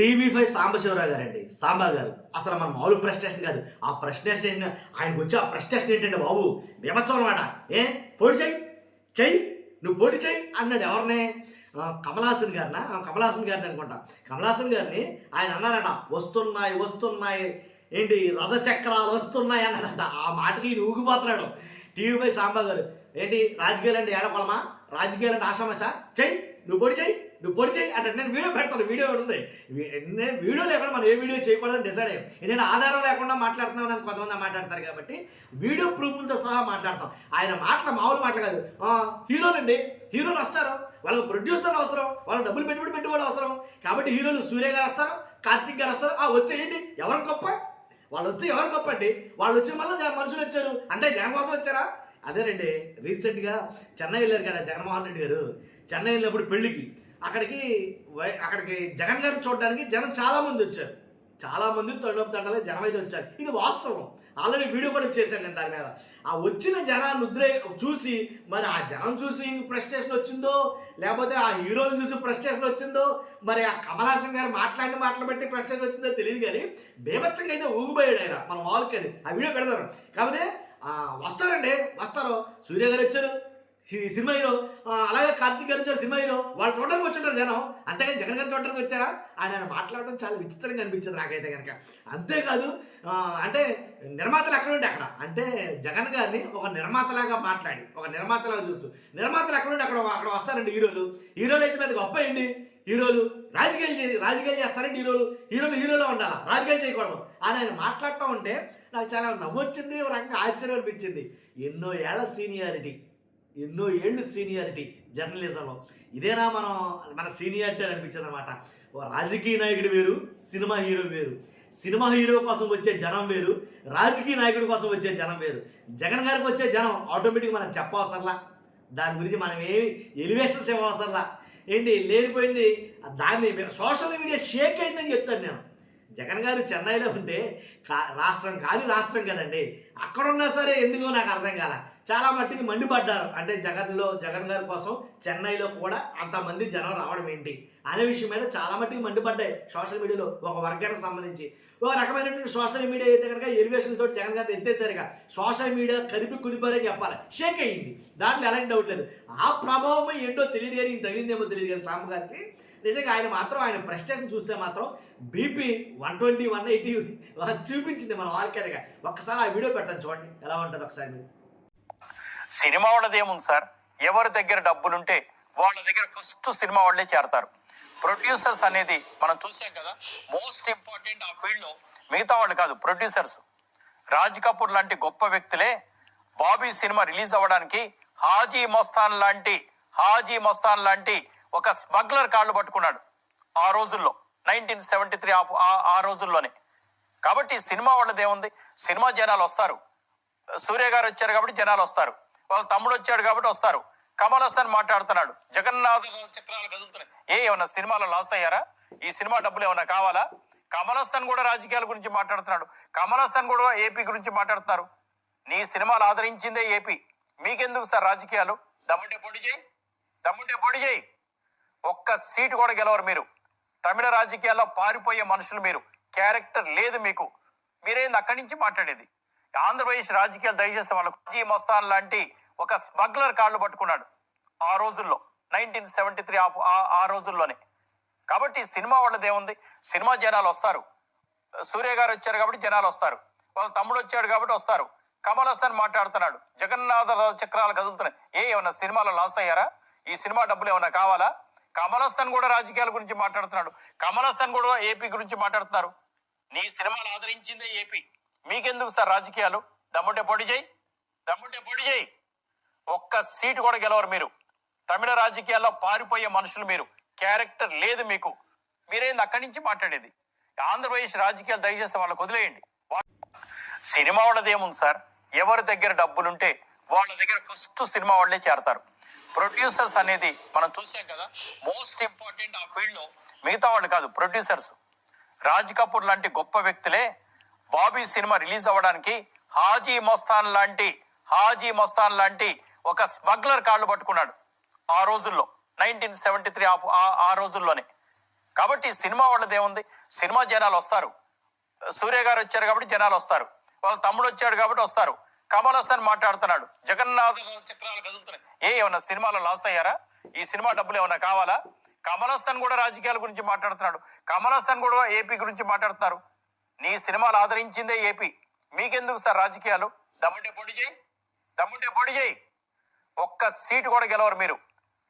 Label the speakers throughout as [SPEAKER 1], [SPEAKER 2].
[SPEAKER 1] TV5 Sambasivarao గారండి. సాంబా గారు. అసలు మన మామూలు ప్రెస్టేషన్ కాదు. ఆ ప్రెస్టేషన్ ఆయనకు వచ్చి ఆ ప్రెస్టేషన్ ఏంటంటే బాబు బీభత్సం అనమాట. పోటీ చెయ్యి చెయ్యి నువ్వు పోటీ చెయ్యి అన్నాడు. ఎవరిని? కమలాసన్ గారినా? కమలాసన్ గారిని అనుకుంటా. కమలాసన్ గారిని ఆయన అన్నారట, వస్తున్నాయి వస్తున్నాయి ఏంటి రథచక్రాలు వస్తున్నాయి అన్నారట. ఆ మాటకి ఈయన ఊగిపోతున్నాడు. టీవీ5 సాంబా గారు ఏంటి రాజకీయాలు అంటే ఏడకొలమా, రాజకీయాలు అంటే ఆషామాషా, చెయ్యి నువ్వు పొడి చెయ్యి నువ్వు పొడి చెయ్యి అంటే నేను వీడియో పెడతాను. వీడియో ఉంది. నేను వీడియో లేకుండా మనం ఏ వీడియో చేయకూడదని డిసైడ్ అయ్యాం. ఎందుకంటే ఆధారం లేకుండా మాట్లాడుతున్నాం అని కొంతమంది మాట్లాడతారు కాబట్టి వీడియో ప్రూఫ్లతో సహా మాట్లాడతాం. ఆయన మాటలు మామూలు మాటలు కాదు. హీరోలండి, హీరోలు వస్తారు, వాళ్ళకి ప్రొడ్యూసర్లు అవసరం, వాళ్ళకి డబ్బులు పెట్టుబడి అవసరం. కాబట్టి హీరోలు సూర్య గారు వస్తారు, కార్తిక్ గారు వస్తారు. వస్తే ఏంటి ఎవరు గొప్ప? వాళ్ళు వస్తే ఎవరు గొప్ప అండి? వాళ్ళు వచ్చిన వల్ల మనుషులు వచ్చారు అంటే జనం కోసం వచ్చారా? అదేనండి, రీసెంట్గా చెన్నై వెళ్ళారు కదా జగన్మోహన్ రెడ్డి గారు. చెన్నై వెళ్ళినప్పుడు పెళ్ళికి అక్కడికి జగన్ గారిని చూడడానికి జనం చాలామంది వచ్చారు. చాలామంది తండలు జనం అయితే వచ్చారు. ఇది వాస్తవం. ఆల్రెడీ వీడియో కూడా చేశాను నేను దాని మీద. ఆ వచ్చిన జనాన్ని చూసి మరి ఆ జనం చూసి ప్రెస్టేషన్ వచ్చిందో, లేకపోతే ఆ హీరోని చూసి ప్రెస్టేషన్ వచ్చిందో, మరి ఆ కమలాసన్ గారు మాటలు బట్టి ప్రెస్టేషన్ వచ్చిందో తెలియదు. కానీ బేబచ్చంగా అయితే ఊగిపోయాడు ఆయన. మనం వాళ్ళకి అది ఆ వీడియో పెడతారు. కాకపోతే వస్తారండి, వస్తారు. సూర్య గారు వచ్చారు సినిమా హీరో, అలాగే కార్తిక్ గారు వచ్చారు సినిమా హీరో. వాళ్ళు చూడడానికి వచ్చింటారు జనం, అంతేగాని జగన్ గారు చూడడానికి వచ్చారా? ఆయన మాట్లాడడం చాలా విచిత్రంగా అనిపించింది నాకైతే కనుక. అంతేకాదు అంటే నిర్మాతలు ఎక్కడ ఉంటే అక్కడ, అంటే జగన్ గారిని ఒక నిర్మాతలాగా మాట్లాడి, ఒక నిర్మాతలాగా చూస్తూ, నిర్మాతలు ఎక్కడ ఉంటే అక్కడ వస్తారండి హీరోలు అయితే మీద గొప్ప ఏంటి? హీరోలు రాజకీయాలు చేస్తారండి. హీరోలో ఉండాలి, రాజకీయాలు చేయకూడదు అని ఆయన మాట్లాడటం ఉంటే నాకు చాలా నవ్వొచ్చింది, ఒక రకంగా ఆశ్చర్యం అనిపించింది. ఎన్నో ఏళ్ళు సీనియారిటీ జర్నలిజంలో. ఇదేనా మన సీనియారిటీ అని అనిపించింది అనమాట. రాజకీయ నాయకుడు వేరు, సినిమా హీరో వేరు. సినిమా హీరో కోసం వచ్చే జనం వేరు, రాజకీయ నాయకుడి కోసం వచ్చే జనం వేరు. జగన్ గారికి వచ్చే జనం ఆటోమేటిక్గా మనం చెప్పవసరలా, దాని గురించి మనం ఏమి ఎలివేషన్స్ ఇవ్వవసరలా. ఏంటి లేనిపోయింది దాన్ని సోషల్ మీడియా షేక్ అయిందని చెప్తాను నేను. జగన్ గారు చెన్నైలో ఉంటే రాష్ట్రం కదండి, అక్కడున్నా సరే ఎందుకో నాకు అర్థం కాల. చాలా మట్టికి మండిపడ్డారు. అంటే జగన్ గారి కోసం చెన్నైలో కూడా అంతమంది జనం రావడం ఏంటి అనే విషయం మీద చాలా మట్టికి మండిపడ్డాయి సోషల్ మీడియాలో. ఒక వర్గానికి సంబంధించి ఒక రకమైనటువంటి సోషల్ మీడియా అయితే కనుక ఎలివేషన్ తోటి జగన్ గారిని ఎత్తేసరిగా సోషల్ మీడియా కుదిపారని చెప్పాలి. షేక్ అయ్యింది, దాంట్లో ఎలాంటి డౌట్ లేదు. ఆ ప్రభావం ఏంటో తెలియదు, కానీ తగిలిందేమో తెలియదు. కానీ సాంబ గారికి నిజంగా ఆయన ప్రెస్టేషన్ చూస్తే మాత్రం బీపీ 120 180 చూపించింది మన వాళ్ళకేదగా. ఒక్కసారి ఆ వీడియో పెడతాను చూడండి ఎలా ఉంటుంది ఒకసారి. మీరు
[SPEAKER 2] సినిమా వాళ్ళది ఏముంది సార్, ఎవరి దగ్గర డబ్బులుంటే వాళ్ళ దగ్గర ఫస్ట్ సినిమా వాళ్ళే చేరతారు. ప్రొడ్యూసర్స్ అనేది మనం చూసాం కదా, మోస్ట్ ఇంపార్టెంట్ ఆ ఫీల్డ్లో. మిగతా వాళ్ళు కాదు, ప్రొడ్యూసర్స్. రాజ్ కపూర్ లాంటి గొప్ప వ్యక్తులే బాబీ సినిమా రిలీజ్ అవ్వడానికి హాజీ మస్తాన్ లాంటి ఒక స్మగ్లర్ కాళ్ళు పట్టుకున్నాడు ఆ రోజుల్లో, 1973 ఆ రోజుల్లోనే. కాబట్టి సినిమా వాళ్ళది ఏముంది, సినిమా జనాలు వస్తారు. సూర్య గారు వచ్చారు కాబట్టి జనాలు వస్తారు, వాళ్ళ తమ్ముడు వచ్చాడు కాబట్టి వస్తారు. కమల్ హాసన్ మాట్లాడుతున్నాడు, జగన్నాథ చక్రాలు కదులుతున్నాయి. ఏమన్నా సినిమాలో లాస్ అయ్యారా? ఈ సినిమా డబ్బులు ఏమన్నా కావాలా? కమల్ హాసన్ కూడా రాజకీయాల గురించి మాట్లాడుతున్నాడు, కమల్ హాసన్ కూడా ఏపీ గురించి మాట్లాడుతున్నారు. నీ సినిమాలు ఆదరించిందే ఏపీ, మీకెందుకు సార్ రాజకీయాలు? దమ్ముంటే పొడి చేయి. ఒక్క సీటు కూడా గెలవరు మీరు. తమిళ రాజకీయాల్లో పారిపోయే మనుషులు మీరు, క్యారెక్టర్ లేదు మీకు. మీరేంది అక్కడి నుంచి మాట్లాడేది? ఆంధ్రప్రదేశ్ రాజకీయాలు దయచేసి వాళ్ళకు హాజీ మస్తాన్ లాంటి ఒక స్మగ్లర్ కాళ్ళు పట్టుకున్నాడు ఆ రోజుల్లో, 1973 ఆ రోజుల్లోనే. కాబట్టి సినిమా వాళ్ళది ఏముంది, సినిమా జనాలు వస్తారు. సూర్య గారు వచ్చారు కాబట్టి జనాలు వస్తారు, వాళ్ళ తమ్ముడు వచ్చాడు కాబట్టి వస్తారు. కమల్ హాసన్ మాట్లాడుతున్నాడు, జగన్నాథ చక్రాలు కదులుతున్నాయి. ఏమన్నా సినిమాలో లాస్ అయ్యారా? ఈ సినిమా డబ్బులు ఏమన్నా కావాలా? కమల్ హాసన్ కూడా రాజకీయాల గురించి మాట్లాడుతున్నాడు, కమల్ హాసన్ కూడా ఏపీ గురించి మాట్లాడుతున్నారు. నీ సినిమాలు ఆదరించిందే ఏపీ, మీకెందుకు సార్ రాజకీయాలు? దమ్ముంటే పొడి చేయి. ఒక్క సీటు కూడా గెలవరు మీరు. తమిళ రాజకీయాల్లో పారిపోయే మనుషులు మీరు, క్యారెక్టర్ లేదు మీకు. మీరేంది అక్కడి నుంచి మాట్లాడేది? ఆంధ్రప్రదేశ్ రాజకీయాలు దయచేసి వాళ్ళకు వదిలేయండి. సినిమా వాళ్ళది ఏముంది సార్, ఎవరి దగ్గర డబ్బులుంటే వాళ్ళ దగ్గర ఫస్ట్ సినిమా వాళ్ళే చేరతారు. ప్రొడ్యూసర్స్ అనేది మనం చూసాం కదా, మోస్ట్ ఇంపార్టెంట్ ఆ ఫీల్డ్లో. మిగతా వాళ్ళు కాదు, ప్రొడ్యూసర్స్. రాజ్ కపూర్ లాంటి గొప్ప వ్యక్తులే బాబీ సినిమా రిలీజ్ అవ్వడానికి హాజీ మస్తాన్ లాంటి ఒక స్మగ్లర్ కాళ్ళు పట్టుకున్నాడు ఆ రోజుల్లో, 1973 ఆ రోజుల్లోనే. కాబట్టి సినిమా వాళ్ళది ఏముంది, సినిమా జనాలు వస్తారు. సూర్య గారు వచ్చారు కాబట్టి జనాలు వస్తారు. వాళ్ళ తమ్ముడు వచ్చాడు కాబట్టి వస్తారు. కమల్ హాసన్ మాట్లాడుతున్నాడు, జగన్నాథ చక్రాలు కదులుతున్నాయి. ఏమన్నా సినిమాలో లాస్ అయ్యారా? ఈ సినిమా డబ్బులు ఏమన్నా కావాలా? కమల్ హాసన్ కూడా రాజకీయాల గురించి మాట్లాడుతున్నాడు. కమల్ హాసన్ కూడా ఏపీ గురించి మాట్లాడుతున్నారు. నీ సినిమాలు ఆదరించిందే ఏపీ, మీకెందుకు సార్ రాజకీయాలు? దమ్ముంటే పొడి చేయి, దమ్ముంటే పొడి చేయి. ఒక్క సీటు కూడా గెలవరు మీరు.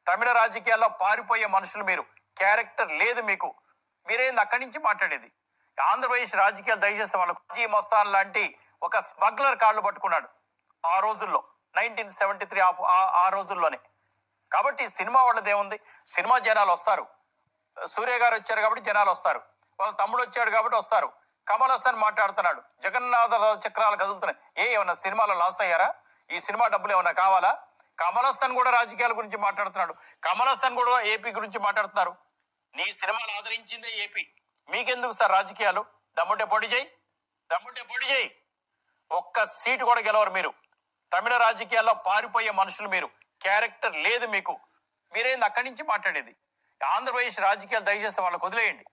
[SPEAKER 2] తమిళ రాజకీయాల్లో పారిపోయే మనుషులు మీరు. క్యారెక్టర్ లేదు మీకు. మీరేంది అక్కడి నుంచి మాట్లాడేది? ఆంధ్రప్రదేశ్ రాజకీయాలు దయచేసి వాళ్ళకు జీ మస్తాన్ లాంటి ఒక స్మగ్లర్ కాళ్ళు పట్టుకున్నాడు ఆ రోజుల్లో, 1973 ఆ రోజుల్లోనే. కాబట్టి సినిమా వాళ్ళది ఏముంది, సినిమా జనాలు వస్తారు. సూర్య గారు వచ్చారు కాబట్టి జనాలు వస్తారు. వాళ్ళ తమ్ముడు వచ్చాడు కాబట్టి వస్తారు. కమల్ హాసన్ మాట్లాడుతున్నాడు, జగన్నాథ చక్రాలు కదులుతున్నాయి. ఏమన్నా సినిమాలో లాస్ అయ్యారా? ఈ సినిమా డబ్బులు ఏమన్నా కావాలా? కమల్ హాసన్ కూడా రాజకీయాల గురించి మాట్లాడుతున్నాడు. కమల్ హాసన్ కూడా ఏపీ గురించి మాట్లాడుతున్నారు. నీ సినిమాలు ఆదరించిందే ఏపీ, మీకెందుకు సార్ రాజకీయాలు? దమ్ముంటే పొడి చేయి, దమ్ముంటే పొడి చేయి. ఒక్క సీటు కూడా గెలవరు మీరు. తమిళ రాజకీయాల్లో పారిపోయే మనుషులు మీరు. క్యారెక్టర్ లేదు మీకు. మీరేంది అక్కడి నుంచి మాట్లాడేది? ఆంధ్రప్రదేశ్ రాజకీయాలు దయచేసి వాళ్ళకు వదిలేయండి.